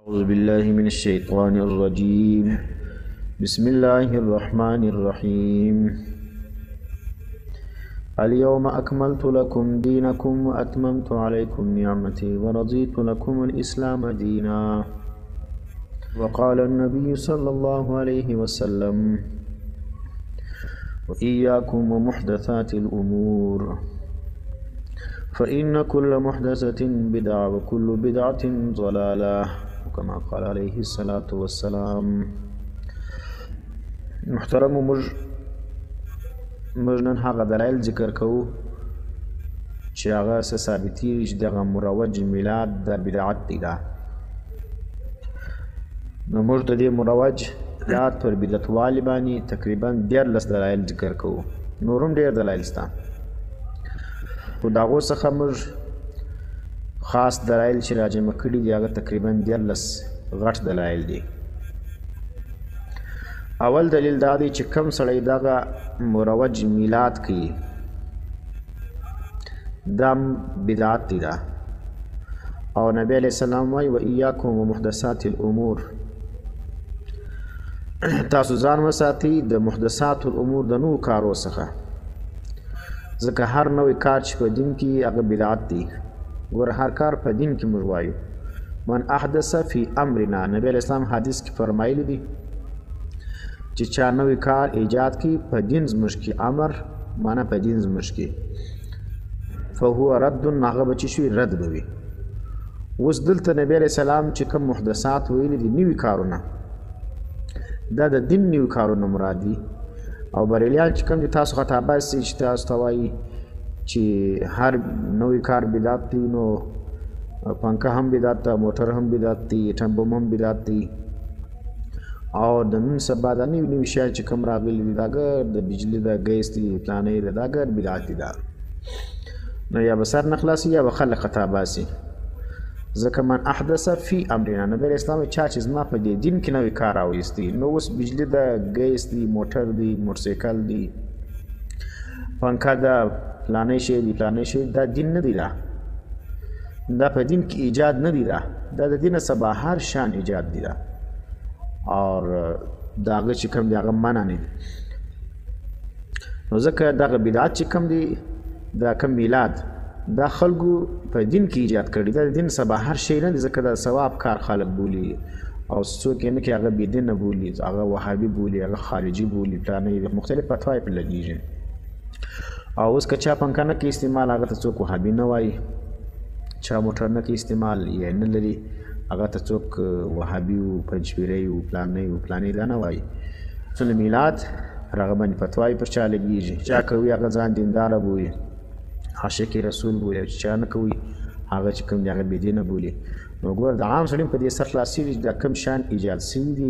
أعوذ بالله من الشيطان الرجيم. بسم الله الرحمن الرحيم. اليوم أكملت لكم دينكم وأتممت عليكم نعمتي ورضيت لكم الإسلام دينا. وقال النبي صلى الله عليه وسلم: وإياكم ومحدثات الأمور فإن كل محدثة بدعة وكل بدعة ضلالة، كما قال عليه الصلاة والسلام. محترم موږ نن هغه دلایل ذکر کوو چې هغه څه ثابتېږي چې دغه مروج میلاد د بدعت دی. نو موږ د دې مروج میلاد پر بدعتوالي باندې تقریبا 14 دلایل ذکر کوو. نور هم ډېر دلایل شته، خو د هغو څخه موږ خاص دلایل چې راجمع کړي دي هغه تقریبا 14 غټ دلایل دي. اول دلیل دا دی چې کم سړی دغه مروج میلاد کوي دا بدعت دی او نبی علیہ السلام وایي: وإیاکم ومحدثات الامور، تاسو ځان وساتئ د محدثات الامور د نوو کارو څخه، ځکه هر نوی کار چې په دین کې هغه بدعت دی. ګوره هر کار په دین کې موږ وایو من احدث فی امرنا، نبی علیہ السلام حدیث کې فرمایلی دی چې چا نوی کار ایجاد کی په دین زموږ کې، امر معنا په دین زموږ کې، فهو رد، هغه به چې شوي رد به وي. اوس دلته نبی علیہ السلام چې کوم محدثات ویلي دي نوي کارونه، دا د دین نوي کارونه مراد دي. او بریلیان چې کوم دي تاسو خطا باسي چې تاسو ته وایي چې هر نوی کار بدعت دی، نو پنکه هم بدعت ده، موټر هم بدعت دی، ټمبم هم بدعت دی، او د نن سبا دا نوي شیان چې کوم راغلي دي دا ګر د بجلي د ګیس دی پلانې ده دا ګر بدعت دی. نو یا به سر نه خلاصي یا به خلک خطا باسي، ځکه من احدث فی امرنا، نبی علیہ السلام چا چې زما په دې دین کې نوی کار راوایستی، نو اوس بجلي ده، ګیس دی، موټر دی، موټرسایکل دی، پنکه ده، پلانې شی دی، پلانې شی، دا دین نه دی. دا په دین کې ایجاد نه دی، دا د دین څخه بهر شان ایجاد دی، او دا هغه چې کوم دی هغه منع نه دی. نو ځکه دغه بدعت چې کوم دی دا کوم میلاد دا خلکو په دین کې ایجاد کړي، دا د دین څخه بهر شی نه دی، ځکه دا ثواب کار خلک بولي او څوک یې نه کوي هغه بېدینه بولي، هغه وهابي بولي، هغه خارجي بولي، پلانې مختلف فتواې پرې لګېږي. او اوس که چا پنکه نه کوي استعمال هغه ته څوک وهابي نه وایي، چا موټر نه کوي استعمال یا نه لري هغه ته څوک وهابي و، پنجپیری و، پلانې دا نه وایي. څونه میلاد هغه باندې فتواې پر چا لګېږي، چا کوي هغه ځان دینداره بولي، عاشق رسول بولي، او چې چا نه کوي هغه چې کوم دی هغه بېدینه بولي. نو ګوره د عام سړي په دې سر خلاصېږي چې دا کوم شیان ایجاد شوي دي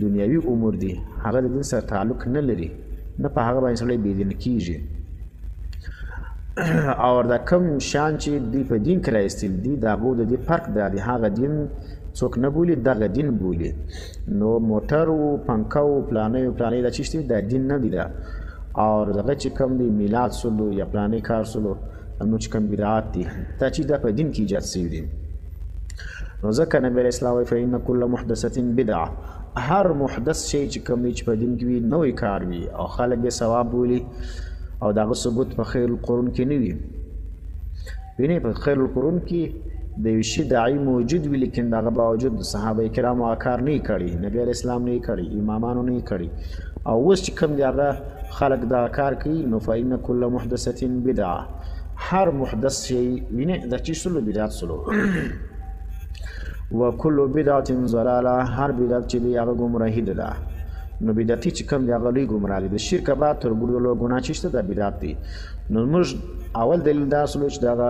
دنیوي امور دي هغه د دین سره تعلق نه لري، نه په هغه باندې سړی بېدینه کېږي. او دا کوم شیان چې دوی په دین کې راایستل دي د هغو د دې فرق دا دی، هغه دین څوک نه بولي، دغه دین بولي. نو موټر و، پنکه و، پلانې دا چې شته دا دین نه دی. او دغه چې کوم دی میلاد سلو یا پلانې کار سلو نو چې کوم بدعات دي دا چې دا په دین کې ایجاد شوي دي. نو ځکه نبی علیه السلام وایي: فإن كل محدثة بدعة، هر محدث شی چې کوم دی چې په دین کې وي نوی کار وي او خلک یې ثواب بولي او دغه ثبوت په خیر القرون کې نه وي. وینئ په خیر القرون کې د یو شي داعي موجود وي، لیکن دغه باوجود د صحابه کرامو هغه کار نه یې کړی، نبی علیه السلام نه یې کړی، امامانو نه یې کړی. او اوس چې کوم دی هغه خلک دغه کار کوي. نو فإن كل محدثة بدعة، هر محدث شی وینئ دا چې سلو بدعت سلو وكل بدعة ضلالة، هر بدعت چې دی هغه ګمراهي ده. نو بدعتي چې کوم دی هغه لوی ګمراهي ده. شرک بعد تر ټولو لوی ګناه چې شته دا بدعت دی. نو موږ اول دلیل دا سلو چې دغه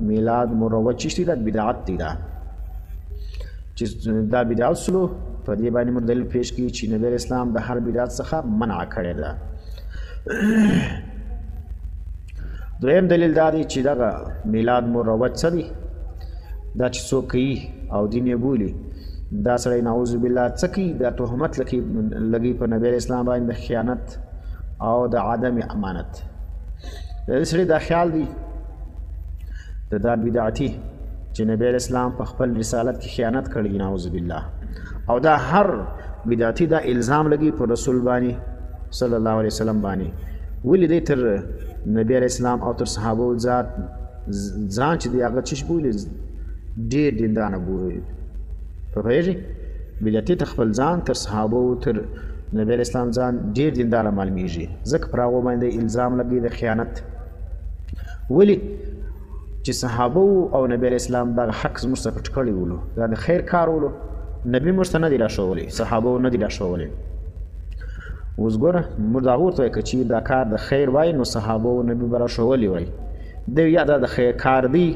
میلاد مروج چې شته دا بدعت دی، چې دا بدعت سلو په دې باندې موږ دلیل پیش کړي چې نبی اسلام د هر بدعت څخه منع کړی ده. دویم دلیل دا دی چې دغه میلاد مروج څه دی، دا چې څوک کوي او دین یې بولي دا سړی نعوذ بالله څه کوي، دا تهمت لګي په نبی اسلام باندې د خیانت او د عدم امانت. د سړي دا خیال دی د دا بدعتي چې نبی علیه السلام په خپل رسالت کې خیانت کړی نعوذ بالله او دا هر بدعتي دا الزام لګي پر رسول باندې صلی الله علیه وسلم باندې ولې دی تر نبی علیه السلام او تر صحابو ځان چې دی هغه چش بولي ډېر دیندانه بولي په پوهېږئ بدعتي ته خپل ځان تر صحابو تر نبی علیه السلام ځان ډېر دینداره معلومیږي ځکه پر هغو باندې الزام لګي د خیانت ولې چې صحابه او نبی علیه السلام دغه حق زموږ څخه پټ کړی ولو دا د خیر کار ولو نبی موږ ته نه دی راښولی صحابه نه دی راښولی اوس ګوره موږ هغه ورته وایو که چېرې دا کار د خیر وای نو صحابه او نبي به راښولی وای دی یا دا د خیر کار دی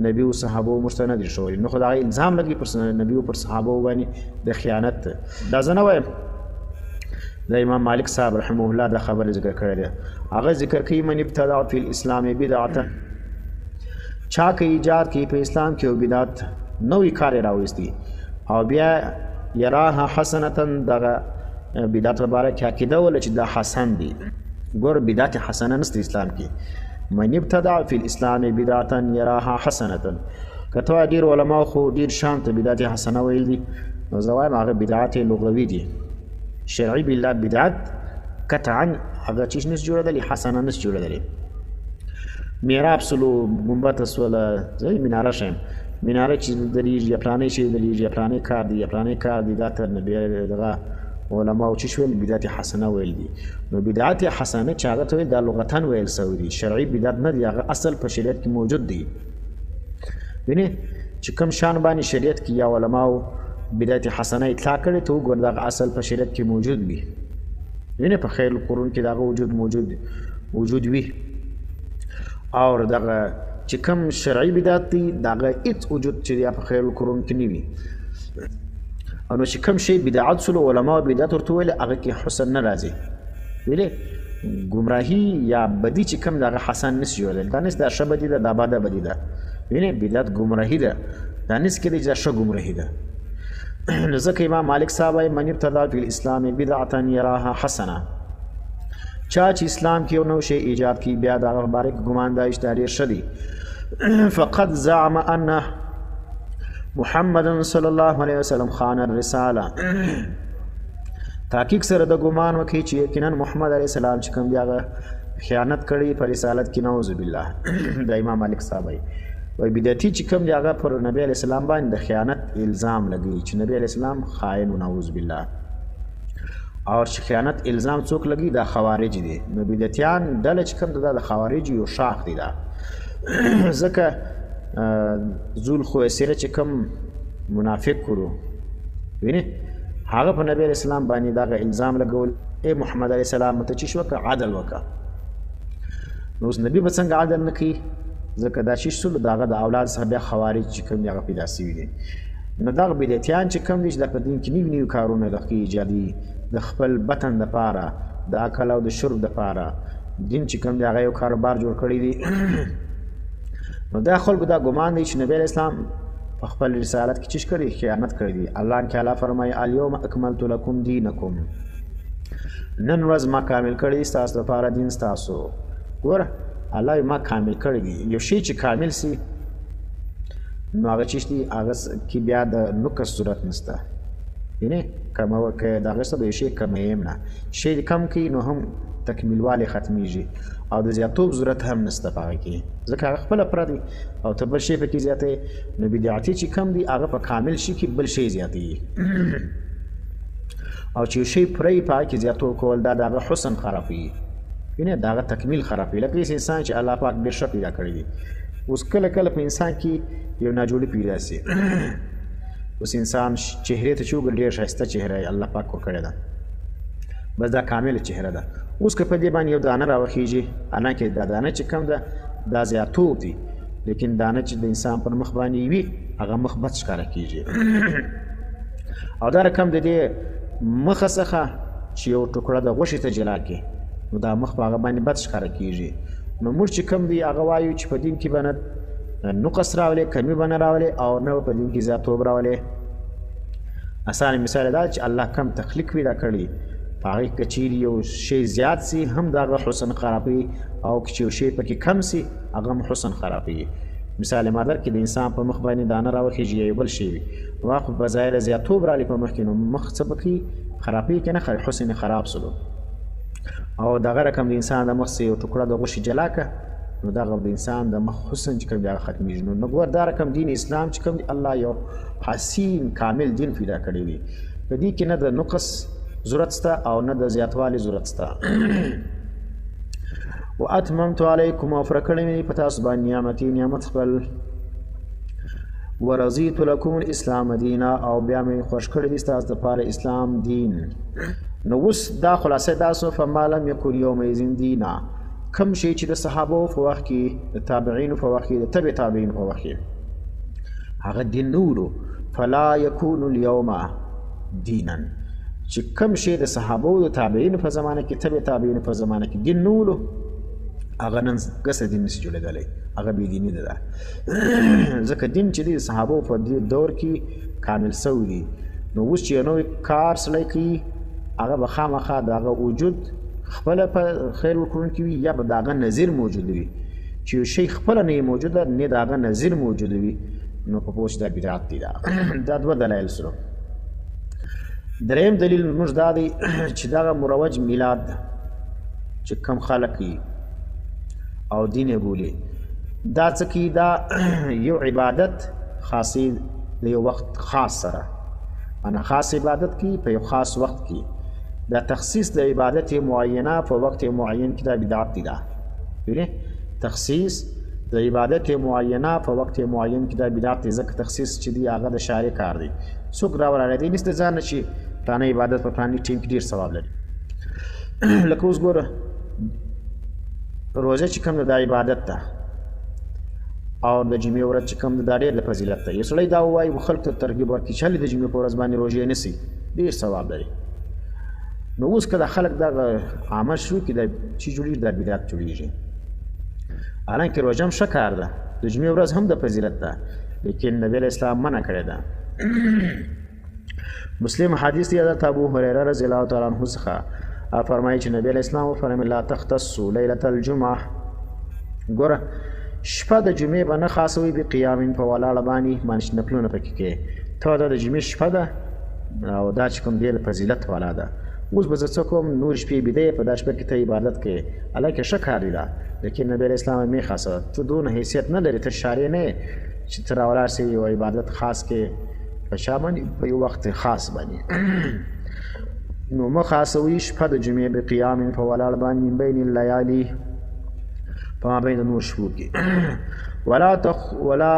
نبي او صحابه موږ ته نه دی ښولی نو خو د هغه الزام لګي پر نبي او پر صحابه باندې د خیانت دا زه نه وایم د امام مالک صاحب رحمه الله دا خبره ذکر کړې ده هغه ذکر کوي من ابتدع فی الاسلام بدعته چا که ایجاد کوي په اسلام کې یو بدعت نوی کار یې راویستی او بیا یراها حسنتا دغه بدعت مبارک کې عقیده ولري چې دا حسن دی ګور بدعت حسنه نشته اسلام کې من ابتدع فی الاسلام بدعتا یراها حسنتا کته ډیر علما خو ډیر شان ته بدعت حسنه ویل دي نو زه وایم هغه بدعت لغوي دي شرعي بالله بدعت قطعا هغه چیز نس جوړېدلی حسنه نس جوړېدلی میراب سلو ګنبد سوله زه مناره شیم مناره چې درېږي یا پلانی شی درېږي یا پلانی کار دی یا پلانی کار دی دا تر نبی دغه علماو چې شول بدعت حسنه ویل دي نو بدعت حسنه چې هغه ته ویل دا لغتا ویل سوی دي شرعي بدعت نه دی هغه اصل په شریعت کې موجود دی وینې چې کوم شان باندې شریعت کې یا علماو بدعت حسنه اطلاق کړي ته وګوره دغه اصل په شریعت کې موجود وي وینې په خیر القرون کې دغه وجود وي او دغه چې کوم شرعي بدعت دی دغه هیڅ وجود چې په خیر القرون کې نه وي او نو چې کوم شی بدعت سلو علما بدعت ورته ویل هغه کې حسن نه راځي ویلې ګمراهي یا بدی چې کوم دغه حسن نس جوړېدل دا نس دا ښه بدي ده دا بده بدي ده وینې بدعت ګمراهي ده دا نس کې دا ښه ګمراهي ده نو ځکه امام مالک صاحب وایي من ابتدع فی الاسلام بدعتا یراها حسنه چا چې اسلام کې یو نو شی ایجاد کی بیا د هغه باره کې ګمان دایش ډېر ښه دی فقد زعم ان محمد صلی الله علیه وسلم خان الرساله تحقیق سره د ګمان وکړي چې یقینا محمد علیه السلام چې کوم دی هغه خیانت کړی په رسالت کې نعوذ بالله د امام مالک صاحب وایي بدعتي چې کوم دی هغه پر نبی علیه السلام باندې د خیانت الزام لګوي چې نبی علیه السلام خائن نعوذ بالله او چې خیانت الزام څوک لګي دا خوارج دي نو بدعتیان ډله چې کوم دا د خوارج یو شاخ دی دا ځکه ذل خویسره چې کوم منافق کړو وینې هغه په نبی علیه السلام باندې دغه الزام لګول ای محمد علیه السلام ته چې وکړه عدل وکړه نو اوس نبی به څنګه عدل نه کوي ځکه دا شیش سلو دغه د اولاد څخه بیا خوارج چې کوم هغه پیدا سوي دي نو دغه بدعتیان چې کوم دي چې د په دین کې نوي کارونه د ایجادي د خپل بطن دپاره د اکل او د شرب دپاره دین چې کوم دی هغه یو کاروبار جوړ کړی دی نو دا خلکو دا ګمان دی چې نبی علیه السلام په خپل رسالت کې چیش کړی خیانت کړی دی الله تعالی فرمایي الیوم اکملت لکم دینکم نن ورځ ما کامل کړی ستاسو دپاره دین ستاسو ګوره الله ما کامل کړی دی یو شی چې کامل سي نو هغه چیش دی هغه کې بیا د نقص صورت نشته یعنی کم وکړه دغه څه به شي کم یم نه شی کم کی نو هم تکمیلواله ختمیږي او د زیاتوب ضرورت هم نشته پاره کې ځکه خپل پردي او ته بل شی په کې زیاتې نو بدعتي چې کم دی هغه په کامل شي کې بل شی زیاتې او چې شی پرې پاره کې زیاتو کول دا دغه حسن خرابي یعنی دغه تکمیل خرابي لکه انسان چې الله پاک ډېر ښه پیدا کړی دی اوس کله کله په انسان کې یو ناجوړی پیدا سي اوس انسان چهره ته چوګل ډېر ښایسته چهره الله پاک ورکړې ده بس دا کامل چهره ده اوس که په دې باندې یو دانه راوخیږي انا کې دا دانه چې کم ده دا زیاتوب دی لیکن دانه چې د انسان پر مخ باندې وي هغه مخ بد ښکاره کیږي او دا رقم د دې مخه څخه چې یو ټوکړه د غوښې ته جلا کړي نو دا مخ په هغه باندې بد ښکاره کیږي نو موږ چې کم دی هغه وایو چې په دین کې به نه نقص راولي کمی به نه راولي او نه په دین کې زیاتوب راولي اسانه مثال دا چې الله کم تخلیق پیدا کړي په هغې که چیرې یو شی زیات سي هم د هغه حسن خرابوي او که چې یو شی پکې کم سي هغه هم حسن خرابوي مثال ما درکې د انسان په مخ باندې دانه راوخیږي یا یو بل شی وي نو هغه خو په ظاهره زیاتوب رالي په مخ کې نو مخ څه پکې خرابي که نه حسن خراب سلو او دغه رقم د انسان د مخ څخه یو ټوکړه د غوښې جلا که نو دغه د انسان د مخ حسن چې کوم دی هغه ختمیږي نو ګور دا رقم دین اسلام چې کوم دی الله یو حسین کامل دین پیدا کړی دی په دې کې نه د نقص ضرورت شته او نه د زیاتوالي ضرورت شته واتممت علیکم او پوره کړی مې په تاسو باندې نعمتي نعمت خپل ورضیت لکم الاسلام دینا او بیا مې خوښ کړی دی ستاسو دپاره اسلام دین نو اوس دا خلاصه دا سو فما لم یکن یومئذ دینا کم شی چې د صحابو په وخت کې د تابعینو په وخت کې د تبع تابعینو په وخت کې هغه دین نورو فلا یکون اليوم دینا چې کم شی د صحابو د تابعینو په زمانه کې تبع تابعینو په زمانه کې دین نورو هغه نن ګسه دین نشي جوړېدلی هغه بېدیني ده ځکه دین چې دی د صحابو په دې دور کې کامل سوی دی نو اوس چې یو نوی کار سړی کوي هغه به خامخا د هغه وجود خپله په خیر ورکوونکي وي یا به د هغه نظیر موجود وي چې یو شی خپله نه موجوده نه د هغه نظیر موجود وي نو په پوه چې دا بدعت دی دا دوه دلایل سره دریم دلیل موږ دا دی چې دغه مروج میلاد چې کم خلک وي او دین یې بولي دا څه کوي دا یو عبادت خاصی د یو وخت خاص سره انا خاص عبادت کوي په یو خاص وخت کې دا تخصیص د عبادت معینه په وخت معین کې دا بدعت دی دا تخصیص د عبادت معینه په وخت معین کې دا بدعت دی ځکه تخصیص چې دی هغه د شارع کار دی څوک راوړی دی نشته ځان چې پلانه عبادت په پلاني ټیم کې ډېر ثواب لري لکه اوس ګوره روزه چې کوم د عبادت ده او د جمعې ورځ چې کوم دا ډېر د فضیلت ده یو سړی دا ووایي خلکو ته ترغیب ورکړي چې هلې د جمعې په ورځ باندې روژې نیسي ډېر ثواب لري نو اوس که د خلک دغه عمل شروع کړي دا چې جوړېږي دا بدعت جوړېږي حالانکې روژه هم ښه کار ده د جمعې ورځ هم د فضیلت ده لیکن نبی علیه اسلام منع کړې ده مسلم حدیث دی حضرت ابو هریره رضی الله تعالی عنه څخه فرمایي چې نبی علیه اسلام وفرمایي لا تختصوا لیلة الجمعه ګوره شپه د جمعې به نه خاصوي بقیام په ولاړه باندې نفلونه پکې کوې ته دا د جمعې شپه ده او دا چې کوم ډېر فضیلت والا ده اوس به زه څه کوم نور شپې بیده یې په دا شپه کې ته عبادت کوې هلکې ښه کار دی دا لیکن نبی علیه اسلام مې خاصه ته دونه حیثیت نه لرې ته شارع نه یې چې ته راولاړ سې یو عبادت خاص کې په چا باندې په یو وخت خاص باندې نو مه خاصوي شپه د جمعې بقیام په ولاړ باندې من بین اللیالي په مابین د نور شپو کې ولا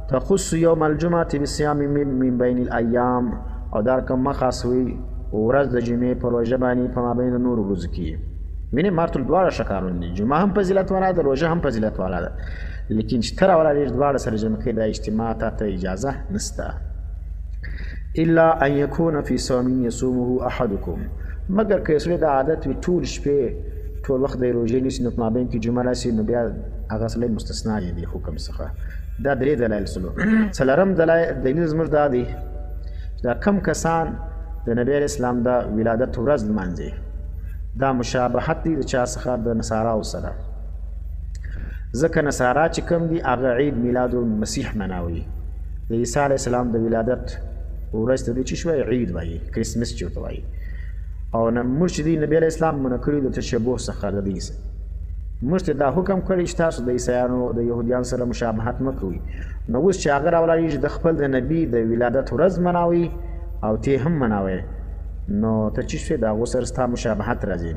تخص یوم الجمعة بصیام من بین الایام او دا رقم مه خاصوي ورځ د جمعې په روژه باندې په مابین د نورو ورځو کې وینې مارتل دواړه ښه کارونه دي جمعه هم فضیلت والا ده روژه هم فضیلت والا ده لیکن چې ته راولاړېږي دواړه سره جمع کوي دا اجتماع تا ته اجازه نشته الا ان یکون فی صوم یصومه احدکم مګر که سړی د عادت وي ټول شپې ټول وخت د روژې نیسي نو په مابین کې جمعه راسي نو بیا هغه سړی مستثنا دی د حکم څخه دا درې دلایل سلو څلورم دلیل زموږ دا دی دا کم کسان د نبی علیه اسلام د ولادت ورځ لمانځي دا مشابهت دی د چا څخه د نصاراو سره ځکه نصارا چې کوم دي هغه عید میلاد المسیح مناوي د عیسی علیه السلام د ولادت ورځ ته دوی چې شوی عید وایي کرسمس چې ورته وایي او موږ چې دی نبی علیه اسلام منع کړي د تشبه څخه د دې موږ ته دا حکم کړی چې تاسو د عیسیانو د یهودیانو سره مشابهت مه کوئ نو اوس چې هغه راولاړېږي د خپل د نبي د ولادت ورځ مناوي او ته هم مناوي نو ته چې شوې د هغو سره ستا مشابهت راځي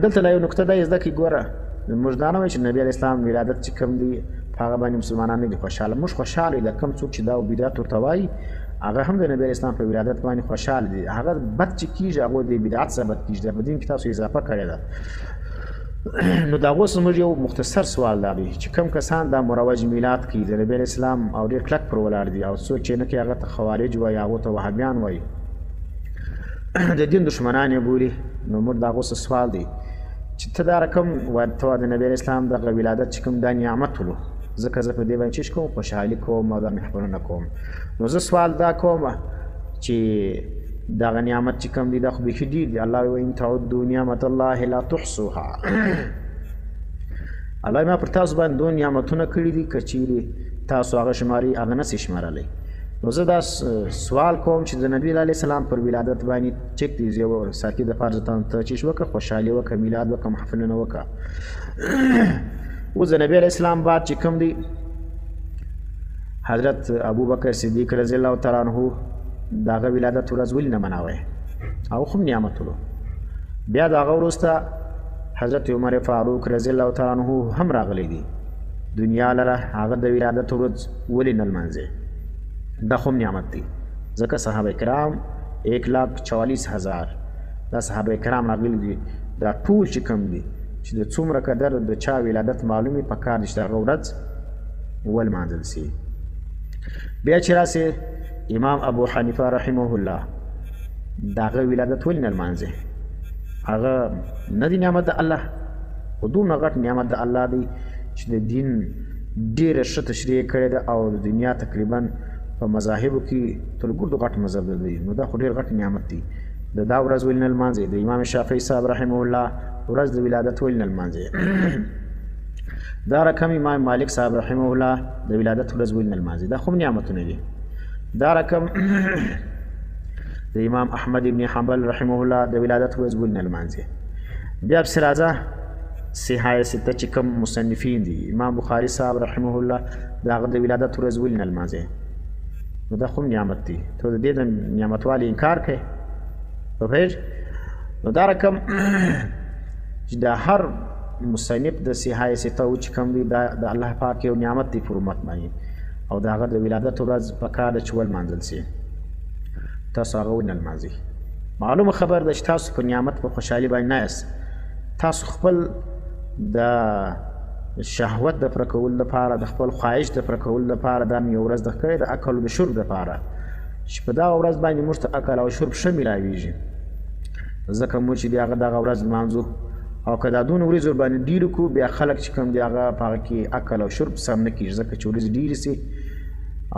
دلته لا یو نکته دا زده کړي ګوره موږ دا نه وایو چې نبي علیه اسلام ولادت چې کوم دی په هغه باندې مسلمانان نه دي خوشحاله موږ خوشحاله د کوم څوک چې دا بدعت ورته وایي هغه هم د نبی علیه اسلام په ولادت باندې خوشحاله دي هغه بد چې کېږي هغه د بدعت سره بد کېږي په دین کې تاسو اضافه کړې ده نو د هغو زموږ یو مختصر سوال دا دی چې کوم کسان دا مروج میلاد کوي د نبی علیه اسلام او ډېر کلک پر ولاړ دي او څوک چې نه کوي هغه ته خوارج وایي هغو ته وهابیان وایي د دین دشمنان یې بولي نو موږ د هغو څه سوال دی چې ته دا رقم ته د نبی علیه اسلام دغه ولادت چې کوم دا نعمت ولو ځکه زه په دې باندې چې کوم خوشحالي کوم او دا محفلونه کوم نو زه سوال دا کوم چې دغه نعمت چې کوم دی دا خو بیخي ډېر دی الله وایي ان تعدوا نعمت الله لا تحصوها الله ما پر تاسو باندې دوه نعمتونه کړي دي که چیرې تاسو هغه شماري هغه نسئ شمارلی. نو زه دا سوال کوم چې د نبي علیه السلام پر ولادت باندې چک دی یو ساقي د فرض ته چیش وکړه، خوشحالي وکړه، میلاد وکړه، محفلونه وکړه. اوس د نبي علیه السلام بعد چې کوم دی حضرت ابوبکر صدیق رضی الله تعالی عنه د هغه ولادت ورځ ولې نه مناوی او خو نعمتونو. بیا د هغه وروسته حضرت عمر فاروق رضی الله تعالی عنه هم راغلی دی دنیا لره، هغه د ولادت ورځ ولې نه لمانځي. دا خو نعمت دی ځکه صحابه کرام 1,44,000 دا صحابه کرام راغلي دي. دا ټول چې کوم دي چې د څومره قدر د چا ولادت معلومي په کار دي چې دغه ورځ ولمانځل سي. بیا چې راسي امام ابو حنیفه رحمه الله د هغه ولادت ولې نه لمانځي؟ هغه نه دی نعمت د الله، خو دومره غټ نعمت د الله دی چې د دین ډېره ښه تشریح کړې ده او د دنیا تقریبا په مذاهبو کې تر ګردو غټ مذهب دی. نو دا خو ډېر غټ نعمت دی. د دا ورځ ولې نه لمانځي؟ د امام شافعي صاحب رحمه الله ورځ د ولادت ولې نه لمانځي؟ دا رقم امام مالک صاحب رحمه الله د ولادت ورځ ولې نه لمانځي؟ دا خو نعمتونه دي. دا رقم د امام احمد ابن حنبل رحمه الله د ولادت ورځ ولې نه لمانځي. بیا پسې راځه صحاح سته چې کوم مصنفین دي، امام بخاري صاحب رحمه الله د هغه د ولادت ورځ ولې نه لمانځي؟ نو دا خو نعمت دی، ته د دې د نعمتوالي انکار کوې. پوهېږې؟ نو دا رقم چې د هر مصنف د صحاح سته چې کوم دی دا د الله پاک یو نعمت دی پر امت باندې، او د هغه د ولادت ورځ پکار ده چې ولمانځل سي. تاسو هغه ونه لمانځئ. معلومه خبر ده چې تاسو په نعمت په خوشحالي باندې نه یاست. تاسو خپل د شهوت د پوره کولو لپاره، د خپل خواهش د پوره کولو لپاره دا مې یو ورځ د کړې د اکل او د شرب دپاره چې په دغه ورځ باندې موږ ته اکل او شرب ښه میلاویږي، ځکه موږ چې د هغه دغه ورځ لمانځو. او که دا دونه ورځې ورباندې ډېر کړو بیا خلک چې کوم دی هغه په هغه کې اکل او شرب سم نه کېږي، ځکه چې ورځې ډېرې سي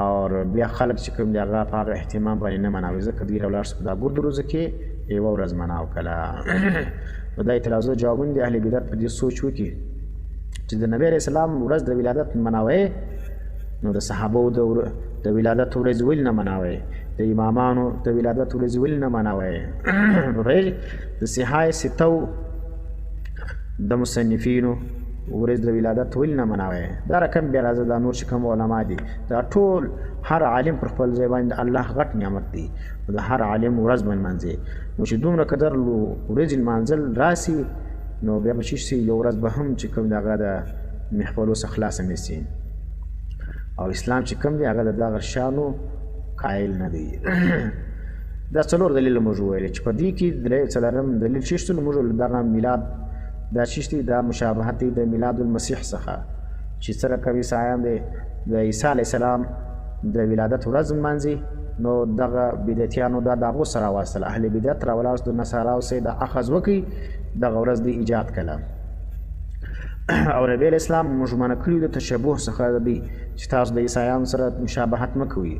او بیا خلک چې کوم دی هغه په هغه اهتمام باندې نه مناوي، ځکه ډېره ولاړ شو په دا ګردو ورځو کې یوه ورځ مناو کله. نو دا اعتراضو جوابونه د اهل بدعت په دې سوچ وکړي چې د نبي علیه السلام ورځ د ولادت مناوئ، نو د صحابو د ولادت ورځ ولې نه مناوئ؟ د امامانو د ولادت ورځ ولې نه مناوئ؟ پوهېږې؟ د صحاح ستو د مصنفینو ورځ د ولادت ولې نه مناوئ؟ دا رقم بیا راځه دا نور چې کوم علما دي دا ټول هر عالم پر خپل ځای باندې د الله غټ نعمت دی، نو د هر عالم ورځ باندې لمانځي. نو چې دومره قدر ورځې لمانځل راسي نو بیا به چې شي یو ورځ به هم چې کوم د هغه د محفلو څخه خلاصه نه سي. او اسلام چې کوم دی هغه د دغه شانو قایل نه دی. دا څلور دلیل موږ وویل چې په دې کې څلورم دلیل چې شته نو موږ دغه میلاد دا چې دی دا مشابهت دی د میلاد المسیح څخه چې سره کوي عیسایان دی د عیسی علیه السلام د ولادت ورځ لمانځي. نو دغه بدعتیانو دا د هغو سره راواستل، اهل بدعت راولاړ د نصاراو سره د اخذ وکړي دغه ورځ دی ایجاد کړه. او نبی علیه السلام موږ منع کړي د تشبه څخه دی چې تاسو د عیسایانو سره مشابهت مه کوئ.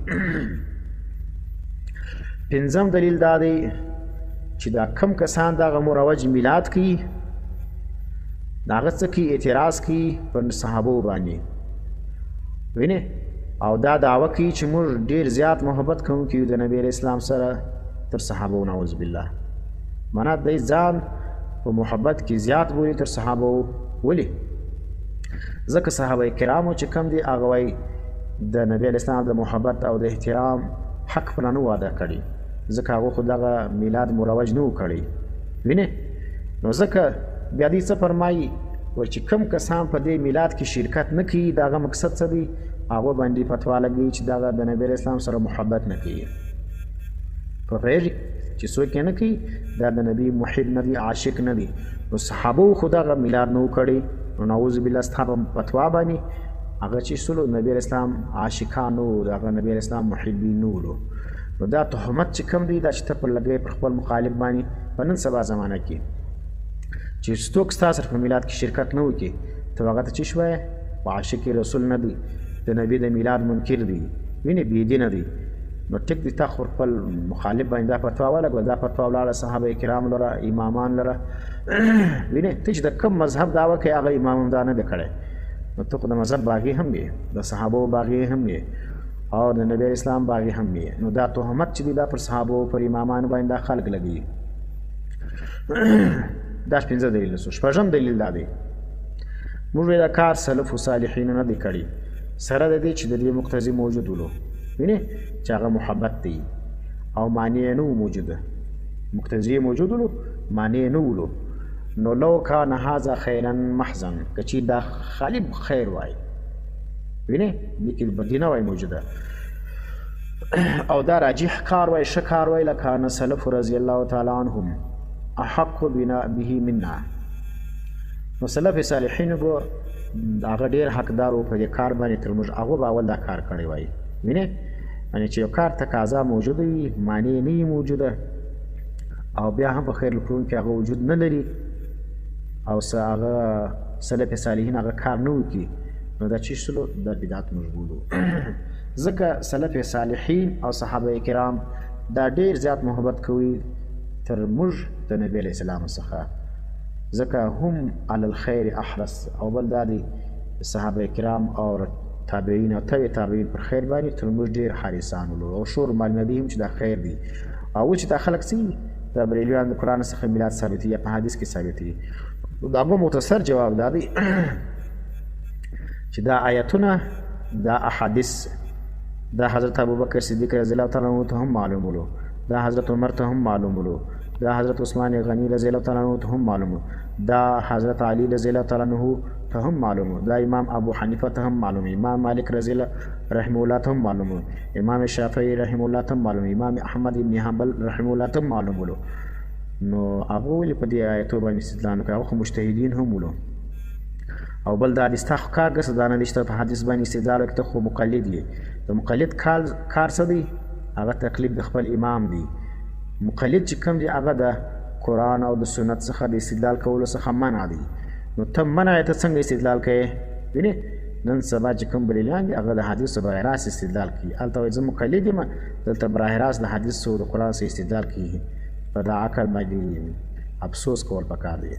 پنځم دلیل دا دی چې دا کم کسان دغه مروج میلاد کوي د هغه څه کې اعتراض کوي پر صحابو باندې، وینې؟ او دا دعوه کوي چې موږ ډېر زیات محبت کوونکي یو د نبي علیه السلام سره تر صحابو، نعوذ بالله. معنا دی ځان په محبت کې زیات بولي تر صحابو. ولې؟ ځکه صحابه کرامو چې کوم دي هغه وایي د نبي علیه السلام د محبت او د احترام حق پرې نه واده کړي، ځکه هغه خو دغه میلاد مروج نه و کړی، وینې؟ نو ځکه بیا دې څه فرمایي وایي چې کوم کسان په دې میلاد کې شرکت نه کوي د هغه مقصد څه دی؟ هغه باندې فتوا لګوي چې دغه د نبي علیه السلام سره محبت نه کوي. پوهېږې؟ چې څوک یې نه کوي دا د نبي محب نه دی، عاشق نه دی. نو صحابو خو دغه میلاد نه و کړی، نو نعوذ بالله ستا په فتوا باندې هغه چې سلو نبي علیه السلام عاشقان نه وو، د هغه نبي علیه السلام محبین نه وو. نو دا تهمت چې کوم دی دا چې ته پر لګوې پر خپل مخالف باندې په نن سبا زمانه کې چې څوک ستا سره په میلاد کې شرکت نه وکړي ته هغه ته څه شوی؟ عاشق رسول نه دی، د نبي د میلاد منکر دی، وینې؟ بېدینه دی. نو ټیک دي تا خو خپل مخالف باندې دا فتوا ولګوه دا فتوا ولاړه صحابه کرام لره امامان لره وینې ته چې د کوم مذهب دعوه کوي هغه امام هم دا نه دی کړی نو ته خو د مذهب باغي هم یې د صحابو باغي هم یې او د نبی اسلام باغي هم یې نو دا تهمت چې دی دا پر صحابو پر امامانو باندې دا خلق لګي دا پنځه دلیل شو شپږم دلیل دا دی موږ دا کار سلف و صالحین نه دی کړی سره د دې چې د دې مقتضی موجود ولو وینې چې هغه محبت دی او معنی نه موجوده مقتضی موجود ولو معنی نه ولو نو لو کان هذا خیرا محضا که دا خالی خیر وای وینې دې کې بدی نه وای موجوده او دا راجح کار وای ښه کار وای لکان سلف رضی الله تعالی عنهم احق بنا به منا نو سلف صالحین به هغه ډېر حقدار په دې کار باندې تر موږ هغه به اول دا کار کړی وای وینې یعنې چې یو کار تقاضا موجوده وي معنی نه موجوده او بیا هم په خیر القرون کې هغه وجود نه لري او هغه سلف صالحین هغه کار نه وکړي نو دا چې شلو دا بدعت مشغولو ځکه سلف صالحین او صحابه کرام دا ډېر زیات محبت کوي تر موږ د نبی علیه السلام څخه ځکه هم علی الخیر احرص او بل دا دی صحابه کرام او تابعین او تابعین پر خیر باندې تر موږ ډېر حریصان ولو او شور معلومه دي هم چې دا خیر دی او چې دا خلک سي د بریلیان د قرآن څخه میلاد ثابتي یا په حدیث کې ثابتي دا به مختصر جواب دا دی چې دا آیتونه دا احادیث دا حضرت ابوبکر صدیق رضی الله تعالی عنہ ته هم معلوم ولو دا حضرت عمر ته هم معلوم ولو دا حضرت عثمان غنی رضی الله تعالی عنہ ته هم معلوم دا حضرت علی رضی الله تعالی عنہ ته هم معلوم دا امام ابو حنیفه ته هم معلوم امام مالک رضی الله رحمه الله ته هم معلوم امام شافعی رحمه الله ته هم معلوم امام احمد ابن حنبل رحمه الله ته هم معلوم ولو نو هغه ولې په دې آیتو باندې استدلال کوي هغه مجتهدین هم ولو او بل دا استخ کار ګس دا نه نشته په حدیث باندې استدلال کوي خو مقلد دی د مقلد کار څه دی هغه تقلید د خپل امام دی مقلد چې کوم دی هغه د قرآن او د سنت څخه د استدلال کولو څخه منع دی نو ته منع ته څنګه استدلال کوي وینې نن سبا چې کوم بریلیان دي هغه د حدیثو براه راست استدلال کوي هلته وایي زه مقلد یم دلته براه راست د حدیثو او د قرآن څخه استدلال کوي په دا عقل باندې افسوس کول پکار دی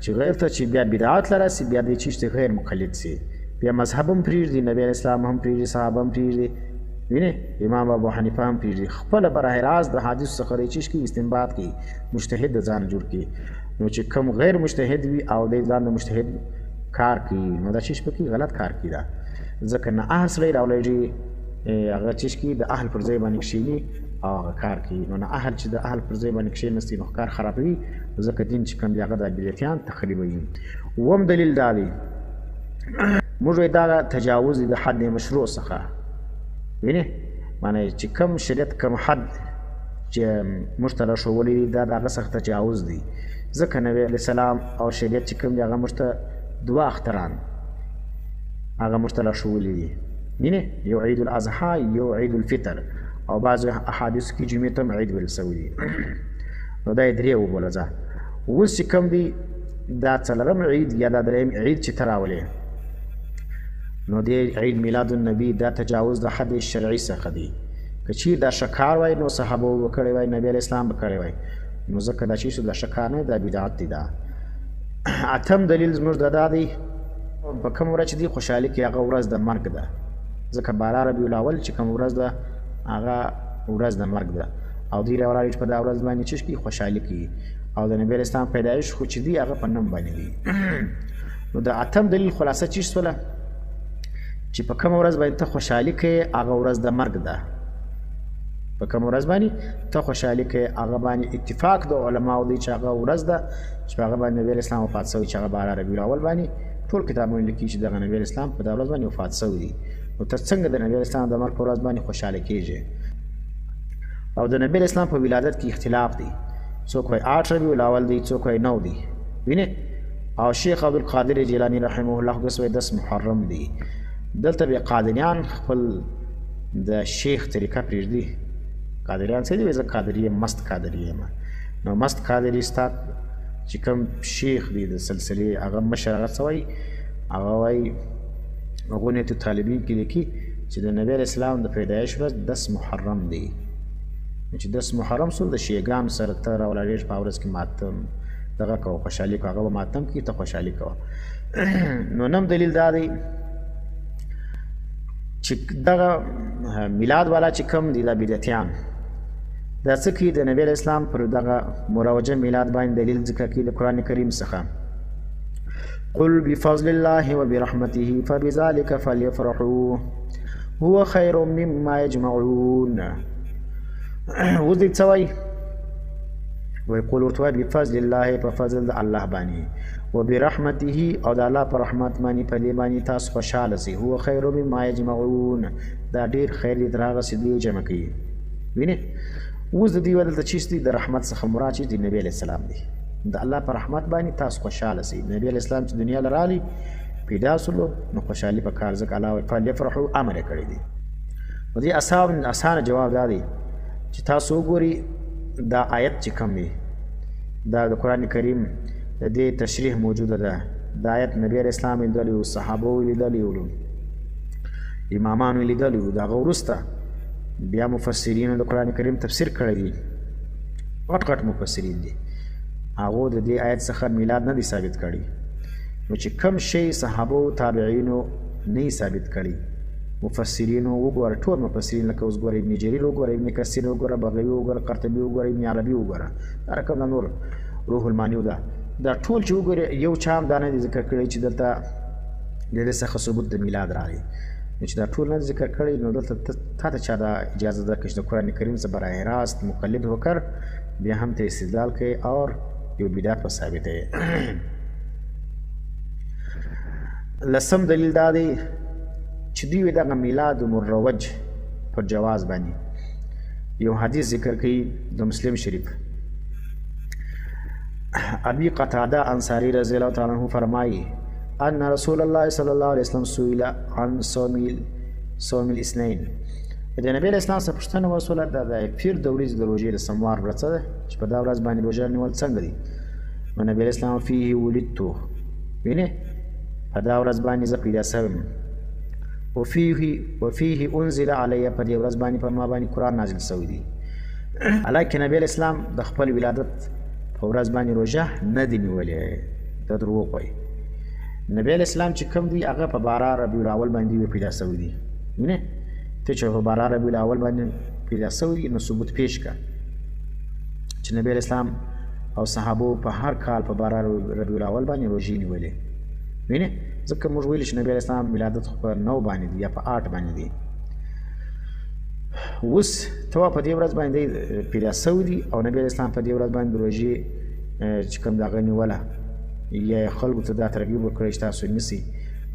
چې غیر ته چې بیا بدعت لراسي بیا دې چې غیر مقلد سي بیا مذهب هم پرېږدي نبی اسلام هم پرېږدي صحابه هم پرېږدي وینې امام ابو حنیفه هم پرېږدي خپله براه راست د حدیثو څخه ریچیش کوي استنباط کوي مجتهد د ځان جوړ کوي نو چې کوم غیر مجتهد وي او د ځان د مجتهد کار کوي نو دا چیش پکې غلط کار کوي دا ځکه نه اهل سړی راولېږي هغه چیش کوي د اهل پر ځای باندې کښېني او هغه کار کوي نو نه اهل چې د اهل پر ځای باندې کښېنستي نو کار خرابوي ځکه دین چې کوم دی هغه د بدعتیان تخریبوي اووم دلیل دا دی موږ دا تجاوز د حد مشروع څخه وینې معنی چې کوم شریعت کوم حد چې موږ ته راښوولی دی دا د هغه څخه تجاوز دی ځکه نبی علیه السلام او شریعت چې کوم دی هغه موږ ته دوه اختران هغه موږ ته راښوولي دي وینې یو عید الاضحی یو عید الفطر او بعضو احادیثو کې جمعې ته هم عید ویل سوی دي نو دا یې درې وبوله ځه اوس چې کوم دی دا څلرم عید یا دا درېیم عید چې ته راولې نو دې عید میلاد النبی دا تجاوز د حد شرعي څخه دی که چیرې دا شکار وای نو صحابه به کړی وای نبی علیه السلام به کړی وای نو ځکه دا چې دا شکار نه دا بدعت دی دا اتم دلیل زموږ دا دی په کوم ورځ چې دی خوشحالي کې هغه ورځ د مرګ ده ځکه 12 ربیع الاول چې کوم ورځ ده هغه ورځ د مرګ ده او دوی راولاړي چې په دا ورځ باندې چې خوشحالي کوي او د نبی اسلام پیدایش خو چې دی هغه په نوم باندې دی نو د اتم دلیل خلاصه چې شوله چې په کوم ورځ باندې ته خوشحالي کوي هغه ورځ د مرګ ده په کوم ورځ باندې ته خوشحالي کوي هغه باندې اتفاق د علماو دی چې هغه ورځ ده چې په هغه باندې نبی اسلام وفات شوی چې هغه 12 ربیع الاول باندې ټول کتابونه لیکي چې دغه نبی اسلام په دا ورځ باندې وفات شوی دی نو ته څنګه د نبی اسلام د مرګ په ورځ باندې خوشحاله کیږي او د نبی اسلام په ولادت کې اختلاف دی څوک وایي 8 ربیع الاول دی څوک وایي 9 دی وینې او شیخ عبدالقادر جیلانی رحمه الله داسې وایي 10 محرم دی دلته بیا قادریان خپل د شیخ طریقه پرېږدي قادریان څه دي زه قادری یم مست قادری یم نو مست قادری ستا چې کوم شیخ دی د سلسلې هغه مشر هغه څه وایي هغه وایي غنیة الطالبین کې لیکي چې د نبی علیه السلام د پیدایش ورځ 10 محرم دی. چې 10 محرم سول د شیګانو سره ته راولاړېږي په ورځ کې ماتم دغه کوه خوشحالي کوه هغه به ماتم کوي ته خوشحالي کوه. نو نم دلیل دا دی چې دغه میلاد والا چې کوم دي دا بدعتیان دا څه کوي د نبی علیه السلام پر دغه مروجه میلاد باندې دلیل ذکر کوي د قرآن کریم څخه قل بفضل الله وبرحمته فبذلك فليفرحوا هو خير مما يجمعون. اوس دې څه وایي ویقول ورته وایي بفضل الله په فضل د الله باندې وبرحمته او د الله په رحمت باندې په دې باندې تاسو خوشحاله سئ هو خیر مما یجمعون دا ډېر خیر دی تر هغه چې دوی جمع کوي. وینې اوس د دې ویل دلته چې د رحمت څخه مراد چې د نبي علیه السلام دی د الله په رحمت باندې تاسو خوشحاله سئ. نبي علیه السلام چې دنیا له راغلی پیدا سولو نو خوشحالي په کار ځکه الله فلیفرحوا امر یې کړی دی. نو دې اسانه جواب دا دی چې تاسو وګورئ دا آیت چې کوم دی دا د قرآن کریم د دې تشریح موجوده ده. دا آیت نبی علیه السلام لیدلی وو صحابو لیدلی وو امامانو لیدلی وو د هغه وروسته بیا مفسرینو د قرآن کریم تفسیر کړی دی غټ غټ مفسرین دي هغو د دې آیت څخه میلاد نه دی ثابت کړی. نو چې کم شی صحابو تابعینو نه یې ثابت کړی مفسرینو وګوره ټول مفسرین لکه اوس ګوره ابن جریر وګوره ابن کثیر وګوره بغوی وګوره قرطبي وګوره ابن عربي وګوره دا رقم نور روح المانی دا ټول چې وګوره یو چا هم دا نه دی ذکر کړی چې دلته د دې څخه ثبوت د میلاد راغلی. نو چې دا ټول نه ذکر کړی نو دلته تا ته چا دا اجازه ده که چې د قرآن کریم څخه براه راست مقلد وکړ بیا هم ته استدلال کوي اور یو بدعت په ثابتوي. لسم دلیل دا دی چې دوی دغه میلاد مروج پر جواز باندې یو حدیث ذکر کوي د مسلم شریف ابي قتاده انصاري رضی الله تعالی عنہ فرمایي ان رسول الله صلی الله علیه وسلم سئل عن صوم الاثنين. د نبی علیه السلام څخه پوښتنه وسوله د پیر د ورځې د روژې د سموار ورځ ده چې په دا ورځ باندې روژه نیول څنګه دي. نو نبی علیه السلام فيه ولدت وینې په دا ورځ باندې زه پیدا شوم وفيه انزل علی په دې ورځ باندې په ما باندې قرآن نازل شوی دی. حالانکه نبی علیه السلام د خپل ولادت په ورځ باندې روژه نه دی نیولې دا دروغ وایي. نبی علیه السلام چې کوم دی هغه په 12 ربیع الاول باندې پیدا شوی دی. وینې ته چې په 12 ربیع الاول باندې پیدا شوی نو ثبوت پیش کړه چې نبی علیه السلام او صحابو په هر کال په 12 ربیع الاول باندې روژې نیولې. وینې ځکه موږ ویل چې نبی علیه السلام ولادت خو په 9 باندې دی یا په 8 باندې دی. اوس ته په دې ورځ باندې پیدا شوی دی او نبی علیه السلام په دې ورځ باندې روژې چې کوم دغه نیوله یا خلکو ته دا ترغیب ورکړی چې تاسو نیسئ.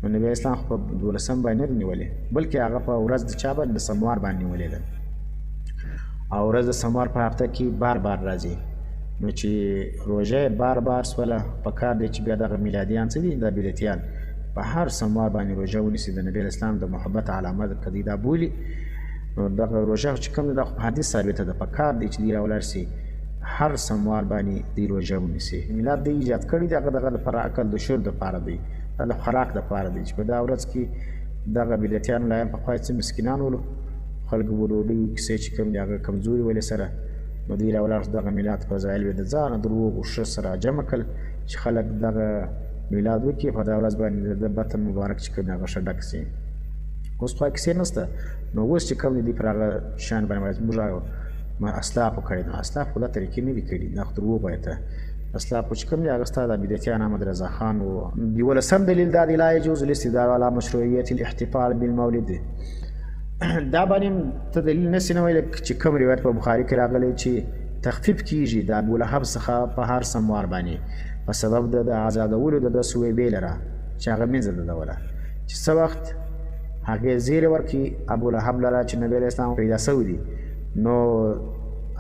نو نبی علیه السلام خو په 12 باندې نه نیولې بلکې هغه په ورځ د چا باندې د سموار باندې نیولې ده او ورځ د سموار په هفته کې بار راځي. نو چې روژه بار سوله په کار دی چې بیا دغه میلادیان څه دي دا بدعتیان په هر سموار باندې روژه ونیسي د نبی علیه السلام د محبت علامه که دوی دا بولي. نو دغه روژه چې کوم دی دا خو په حدیث ثابته ده په کار دی چې دوی راولاړ سي هر سموار باندې دوی روژه ونیسي. میلاد دوی ایجاد کړی دی هغه دغه لپاره اکل د شرب دپاره دی دا د خوراک دپاره دی چې په دا ورځ کې دغه بدعتیان لایم پخوا څه مسکینان ولو خلکو به ډوډۍ کیسې چې کوم دی هغه کمزوري ولې سره نو دوی راولاړ دغه میلاد فضایل به د ځانه دروغ او ښه سره جمع کړل چې خلک دغه میلاد وکړي په دا ورځ باندې د بطن مبارک چې کوم هغه ښه ډک سي. اوس خو کیسې نشته نو اوس چې کوم دی پر هغه شان باندې موږ اسلافو کړی نو اسلاف خو دا طریقې نه دي کړي دا خو دروغ وایي ته اسلافو چې کوم دی هغه ستا د بدعتیان احمد رضا خان و. یولسم دلیل دا دی لا یجوز الاستدلال على مشروعیت الاحتفال بالمولد. دا باندې ته دلیل نسې نه ویلی چې کوم روایت په بخاري کې راغلی چې تخفیف کیږي د ابولهب څخه په هر سموار باندې په سبب د آزادولو د سویبې لره چې هغه منځه ددوله چې څه وخت هغې زیری ورکړي ابولهب لره چې نبی علیه السلام پیدا شوی دی نو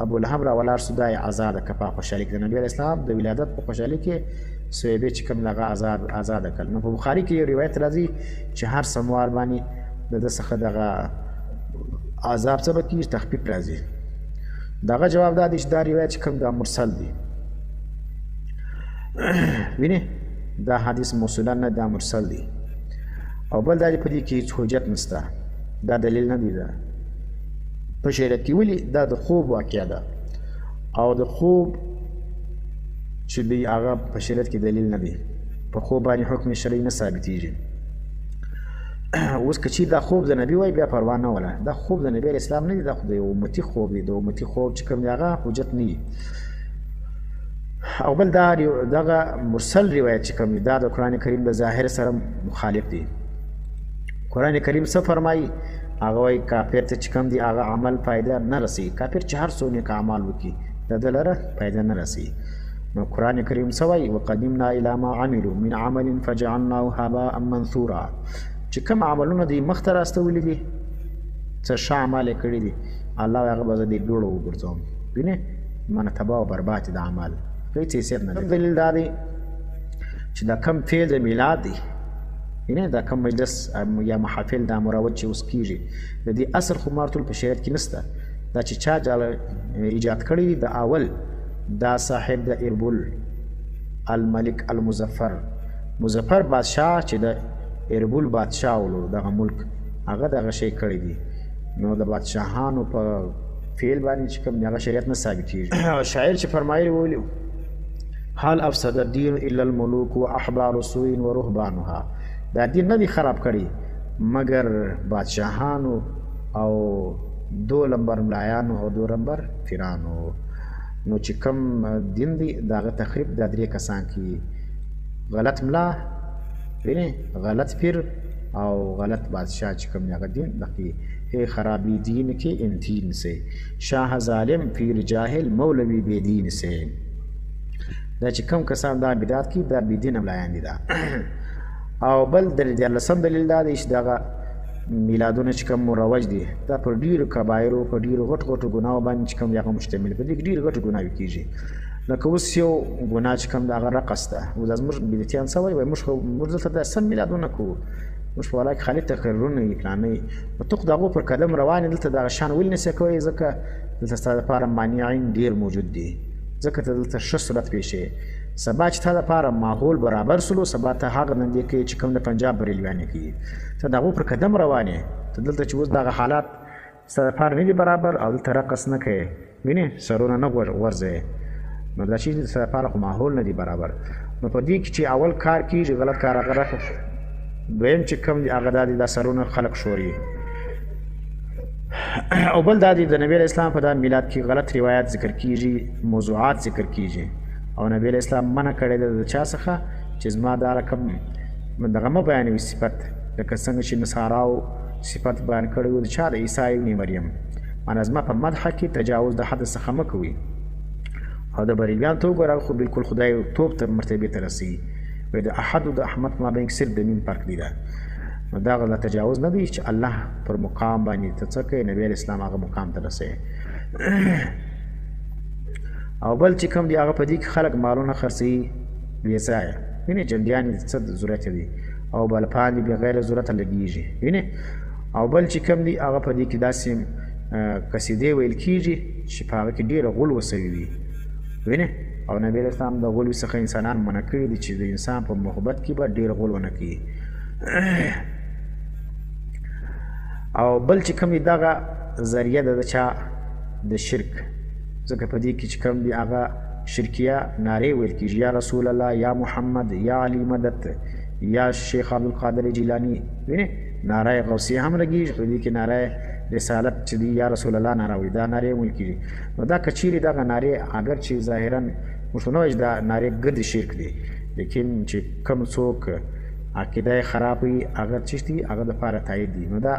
ابولهب راولاړ سو دا یې ازاده که په خوشحالي کې د نبی علیه السلام د ولادت په خوشحالي کې سویبې چې کوم هغه ازاده کړل. نو په بخاري کې یو روایت راځي چې هر سموار باندې د ده څخه دغه عذاب څه به کېږي تخفیف راځي. دغه جواب دا دی چې دا روایت چې کوم دا مرسل دی وینې دا حدیث موصولا نه دا مرسل دی او بل دا دی په دې کې هیڅ حجت نشته دا دلیل نه دی. دا په شریعت کې ولې دا د خوب واقعه ده او د خوب چې دی هغه په شریعت کې دلیل نه دی. په خوب باندې حکم شرعي نه ثابتېږي. اوس که چیرې دا خوب د نبي وای بیا پروا نه وله. دا خوب د نبي اسلام نه دی، دا خو د یو امتي خوب دی. د امتي خوب چې کوم دی هغه حجت نه وي. او بل دا دغه مرسل روایت چې کوم دی دا د قرآن کریم د ظاهر سره مخالف دی. قرآن کریم څه فرمایي؟ هغه وایي کافر ته چې کوم دی هغه عمل فایده نه رسوي. کافر چې هر څو نیک اعمال وکړي د ده لره فایده نه رسوي. نو قرآن کریم څه وایي؟ وقدمنا الی ما عملوا من عمل فجعلناه هباء منثورا. چې کوم عملونه دی مخته راستولي دي، څه ښه اعمال یې کړي دي، الله وایي هغه به زه دې دوړو وګرځوم. وینې مانه تباه او برباد د عمل هېڅ حیثیت نه لري. دلیل دا دی چې دا کم فعل د میلاد دی، یعنې دا کم مجلس یا محافل دا مروج چې اوس کېږي د دې اصل خو مارتول په شریعت کې نشته. دا چې چا ایجاد کړی دی د اول دا صاحب د اربل الملک المظفر مظفر بادشاه چې د اربل بادشاه ولو دغه ملک هغه دغه شی کړی دی. نو د بادشاهانو په فعل باندې چې کوم هغه شریعت نه ثابتېږي. شاعر چې فرمایلی ویلي حال افسد الدین الا الملوک و احبار سوء و رهبانها. دا دین نه دی خراب کړی مګر بادشاهانو او دو لمبر ملایانو او دو لمبر پیرانو. نو چې کوم دین دی دغه تخریب دا درې کسان کې غلط ملا، غلط پیر او غلط بادشاہ چې کوم هغه دین دغه ہے خرابی دین کے ان دین سے شاہ ظالم پیر جاہل مولوی بے دین سے. دا چې کوم کسان دا بدعت کی دا بې دینه ملایان دي. دا او بل دیارلسم دلیل دا دی چې دغه میلادونه چې کوم مروج دي دا پر ډېرو کبایرو په ډېرو غټو غټو ګناهو باندې چې کوم هغه مشتمل په دې کې ډېرې غټو ګناوې کېږي. لکه اوس یو ګناه چې کوم د هغه رقص ده. اوس زموږ بدعتیان څه وایي؟ موږ دلته د سم میلادونه کوو، موږ په ولا کې خالي تقریرونه یې پلانوي. نو ته خو د هغو پر قدم روان یې دلته دغه شان ولې نسې کوی؟ ځکه دلته ستا دپاره مانعین ډېر موجود دي، ځکه ته دلته ښه صورت پیښې. سبا چې تا دپاره ماحول برابر سلو، سبا ته هغه نندې کوي چې کوم د پنجاب بریلویانې کوي. ته د هغو پر قدم روان یې. ته دلته چې اوس دغه حالات ستا دپاره نه دي برابر او دلته رقص نه کوې، وینې سرونه نه غورځوې، نو دا چې ستا دپاره خو ماحول نه دی برابر. نو په دې کې چې اول کار کېږي غلط کار هغه رقص، دویم چې کوم دی هغه دا دی دا سرونه خلق شوري. او بل دا دی د نبی اسلام په دا میلاد کې غلط روایت ذکر کیږي، موضوعات ذکر کیږي او نبی اسلام منع کړی ده د چا څخه چې زما دا رقم دغه مه بیانوي صفت، لکه څنګه چې نصاراو صفت بیان کړی و د چا د عیسی ابن مریم. معنا زما په مدحه کې تجاوز د حد څخه مه کوئ. او د بریلیان ته وګوره خو بالکل خدای توب ته مرتبې ته رسوي. وایي د احد او د احمد مابین صرف د نیم فرق دی. نو دا غلا تجاوز نه دی چې الله پر مقام باندې ته څه کوي، نبی اسلام هغه مقام ته رسوي. او بل چې کوم دی هغه په دې کې خلک مالونه خرڅوي بې ځایه، وینې جنډیان یې څه ضرورت دی او بلپان دي بغیر ضرورته لګېږي، وینې. او بل چې کوم دی هغه په دې کې داسې قصیدې ویل کېږي چې په هغه کې ډېره غول وسوي وي، وینې. او نبی اسلام د غلو څخه انسانان منع کړي دي چې د انسان په محبت کې به ډېر غول ونه کوي. او بل چې کوم دی دغه ذریعه ده د چا د شرک، ځکه په دې کې چې کوم دی هغه شرکیه نارې ویل کېږي، یا رسول الله، یا محمد، یا علی مدد، یا شیخ عبدالقادر جیلانی، وینې. ناره غوثیه هم لګېږي، په دې کې ناره رسالت چې دی یا رسول الله ناره وایي، دا نارې ویل کېږي. نو دا که چیرې دغه نارې اگر چې ظاهرا موږ نه وایو چې دا نارې ګرد شرک دی، لیکن چې کوم څوک عقیده یې خراب وي هغه څه دي هغه دپاره تایید دي. نو دا